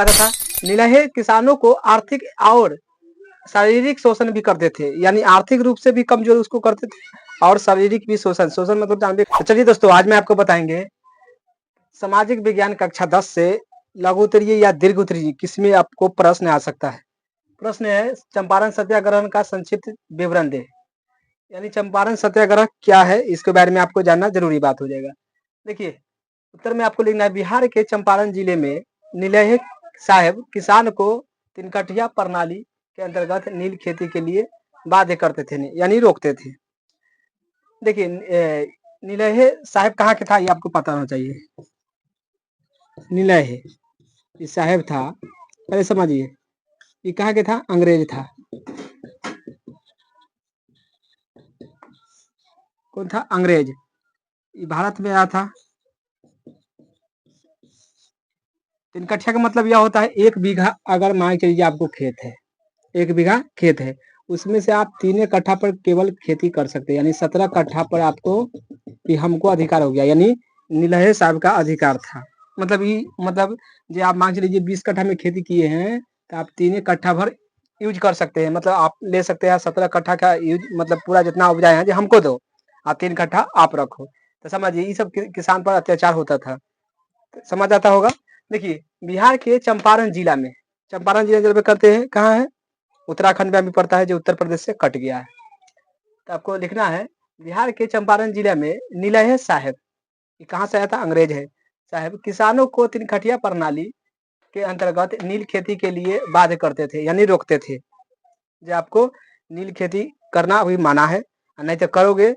था। नीलहे किसानों को आर्थिक और शारीरिक शोषण भी करते थे, यानी आर्थिक रूप से भी कमजोर उसको करते थे और शारीरिक भी शोषण शोषण मतलब जानते। तो चलिए दोस्तों, आज मैं आपको बताएंगे सामाजिक विज्ञान कक्षा 10 से लघु उत्तरीय या दीर्घ उत्तरीय किसमें आपको प्रश्न आ सकता है। प्रश्न है चंपारण सत्याग्रह का संक्षिप्त विवरण दे, यानी चंपारण सत्याग्रह क्या है इसके बारे में आपको जानना जरूरी बात हो जाएगा। देखिए उत्तर में आपको लिखना है, बिहार के चंपारण जिले में नीलहे साहब किसान को तिनकटिया प्रणाली के अंतर्गत नील खेती के लिए बाध्य करते थे, यानी रोकते थे। देखिए नीलहे साहब कहाँ के था ये आपको पता होना चाहिए। नीलहे ये साहब था, पहले समझिए ये कहाँ के था, अंग्रेज था। कौन था, अंग्रेज। ये भारत में आया था। तिनकटिया का मतलब यह होता है 1 बीघा, अगर मान के चलिए आपको खेत है, 1 बीघा खेत है, उसमें से आप 3 कट्ठा पर केवल खेती कर सकते हैं, यानी 17 कट्ठा पर आपको कि हमको अधिकार हो गया, यानी नीलहे साहब का अधिकार था। मतलब ये मतलब जो आप मान के लीजिए 20 कट्ठा में खेती किए हैं तो आप 3 कट्ठा भर यूज कर सकते हैं, मतलब आप ले सकते हैं 17 कट्ठा का यूज, मतलब पूरा जितना उपजाए हैं जो हमको दो, आप 3 कट्ठा आप रखो। तो समझिए ये सब किसान पर अत्याचार होता था, समझ आता होगा। देखिए बिहार के चंपारण जिला में, चंपारण जिला जब करते हैं कहाँ है, उत्तराखंड में भी पड़ता है जो उत्तर प्रदेश से कट गया है। तो आपको लिखना है बिहार के चंपारण जिला में नीलहे साहब, ये कहाँ से आया था, अंग्रेज है साहब, किसानों को तिनकटिया प्रणाली के अंतर्गत नील खेती के लिए बाध्य करते थे, यानी रोकते थे। जो आपको नील खेती करना अभी माना है, नहीं तो करोगे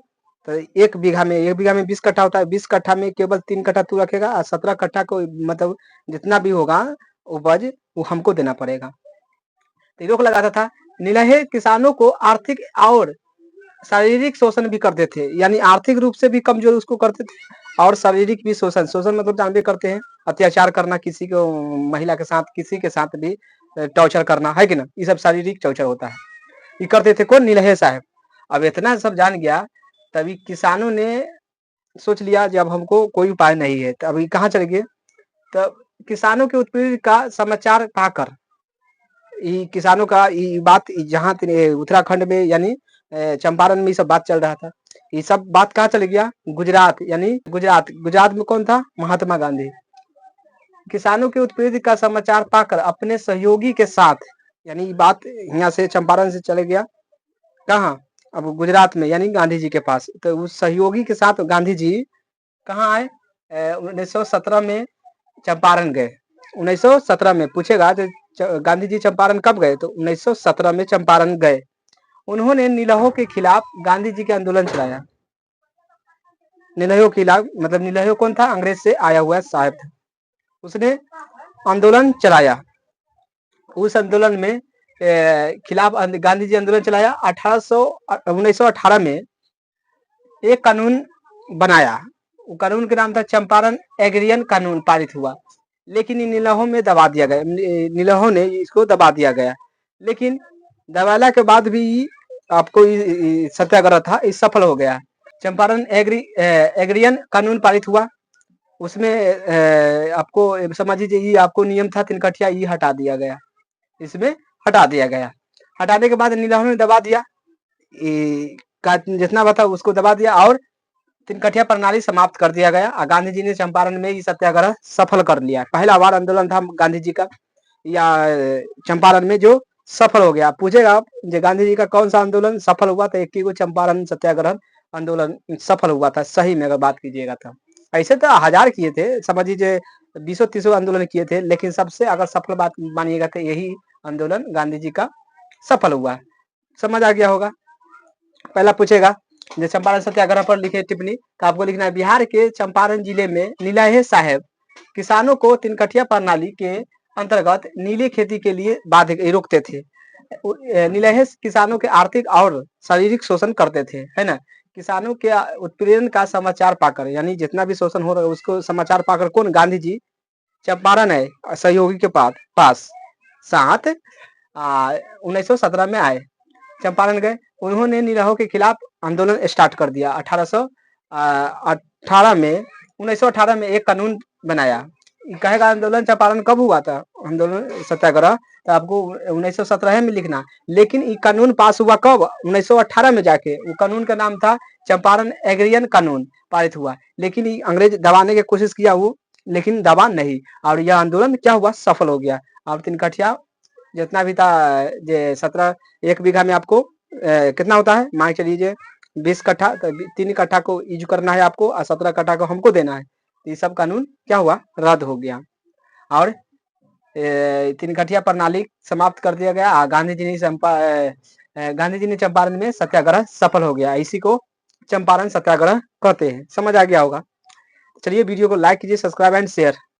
तो 1 बीघा में 20 कट्ठा होता है, 20 कट्ठा में केवल 3 कट्ठा तू रखेगा और 17 कट्ठा को मतलब जितना भी होगा उपज वो हमको देना पड़ेगा। तो रोक लगाता था। नीलहे किसानों को आर्थिक और शारीरिक शोषण भी करते थे, यानी आर्थिक रूप से भी कमजोर उसको करते थे और शारीरिक भी शोषण शोषण मतलब जानते करते हैं, अत्याचार करना, किसी को महिला के साथ किसी के साथ भी टॉर्चर करना है कि ना, ये सब शारीरिक टॉर्चर होता है। ये करते थे कौन, नीलहे साहब। अब इतना सब जान गया तभी किसानों ने सोच लिया जब हमको कोई उपाय नहीं है तो अभी कहाँ चले गए। तो किसानों के उत्पीड़न का समाचार पाकर किसानों का ये बात जहाँ उत्तराखंड में यानी चंपारण में ये सब बात चल रहा था, ये सब बात कहाँ चले गया, गुजरात, यानी गुजरात में कौन था, महात्मा गांधी। किसानों के उत्पीड़न का समाचार पाकर अपने सहयोगी के साथ, यानी बात यहाँ से चंपारण से चले गया कहाँ, अब गुजरात में, यानी गांधी जी के पास। तो उस सहयोगी के साथ गांधी जी कहाँ आए, 1917 में चंपारण गए। 1917 में पूछेगा तो गांधी जी चंपारण कब गए, तो 1917 में चंपारण गए। उन्होंने नीलहों के खिलाफ गांधी जी के आंदोलन चलाया। नीलहों के खिलाफ मतलब नीलहो कौन था, अंग्रेज से आया हुआ साहब था, उसने आंदोलन चलाया। उस आंदोलन में खिलाफ गांधी जी आंदोलन चलाया। 1918 में एक कानून बनाया, वो कानून के नाम था चंपारण एग्रियन कानून पारित हुआ, लेकिन इन नीलहों में दबा दिया गया, नीलहों ने इसको दबा दिया गया। लेकिन दबाने के बाद भी आपको सत्याग्रह था इस सफल हो गया। चंपारण एग्रियन कानून पारित हुआ, उसमें आपको समझ लीजिए ये आपको नियम था तिनकटिया, ये हटा दिया गया, इसमें हटा दिया गया। हटाने के बाद नीलहों ने दबा दिया, जितना बता उसको दबा दिया और तिनकटिया प्रणाली समाप्त कर दिया गया। गांधी जी ने चंपारण में ये सत्याग्रह सफल कर लिया, पहला बार आंदोलन था गांधी जी का या चंपारण में जो सफल हो गया। पूछेगा आप जो गांधी जी का कौन सा आंदोलन सफल हुआ, तो एक ही को चंपारण सत्याग्रह आंदोलन सफल हुआ था, सही में अगर बात कीजिएगा तो। ऐसे तो 1000 किए थे, समझ लीजिए 20-30 आंदोलन किए थे, लेकिन सबसे अगर सफल बात मानिएगा तो यही आंदोलन गांधी जी का सफल हुआ। समझ आ गया होगा। पहला पूछेगा जो चंपारण सत्याग्रह पर लिखे टिप्पणी, तो आपको लिखना है बिहार के चंपारण जिले में नीलहे साहब किसानों को तिनकटिया प्रणाली के अंतर्गत नीली खेती के लिए बाध्य रोकते थे। नीलहे किसानों के आर्थिक और शारीरिक शोषण करते थे, है ना। किसानों के उत्पीड़न का समाचार पाकर, यानी जितना भी शोषण हो रहा है उसको समाचार पाकर कौन, गांधी जी चंपारण है सहयोगी के पास साथ 1917 में आए, चंपारण गए। उन्होंने नीलहों के खिलाफ आंदोलन स्टार्ट कर दिया। 1918 में एक कानून बनाया, कहेगा आंदोलन चंपारण कब हुआ था, आंदोलन सत्याग्रह, तो आपको 1917 में लिखना। लेकिन ये कानून पास हुआ कब, 1918 में जाके। वो कानून का नाम था चंपारण एग्रियन कानून, पारित हुआ। लेकिन ये अंग्रेज दबाने की कोशिश किया वो, लेकिन दबा नहीं, और यह आंदोलन क्या हुआ, सफल हो गया। और तिनकठिया जितना भी था, ये 17 एक बीघा में आपको कितना होता है, मान के चलिए 20 कट्ठा, 3 कट्ठा को यूज करना है आपको, और 17 कट्ठा को हमको देना है। ये सब कानून क्या हुआ, रद्द हो गया, और तीन कठिया प्रणाली समाप्त कर दिया गया। गांधी जी ने चंपारण में सत्याग्रह सफल हो गया। इसी को चंपारण सत्याग्रह कहते हैं। समझ आ गया होगा। चलिए वीडियो को लाइक कीजिए, सब्सक्राइब एंड शेयर।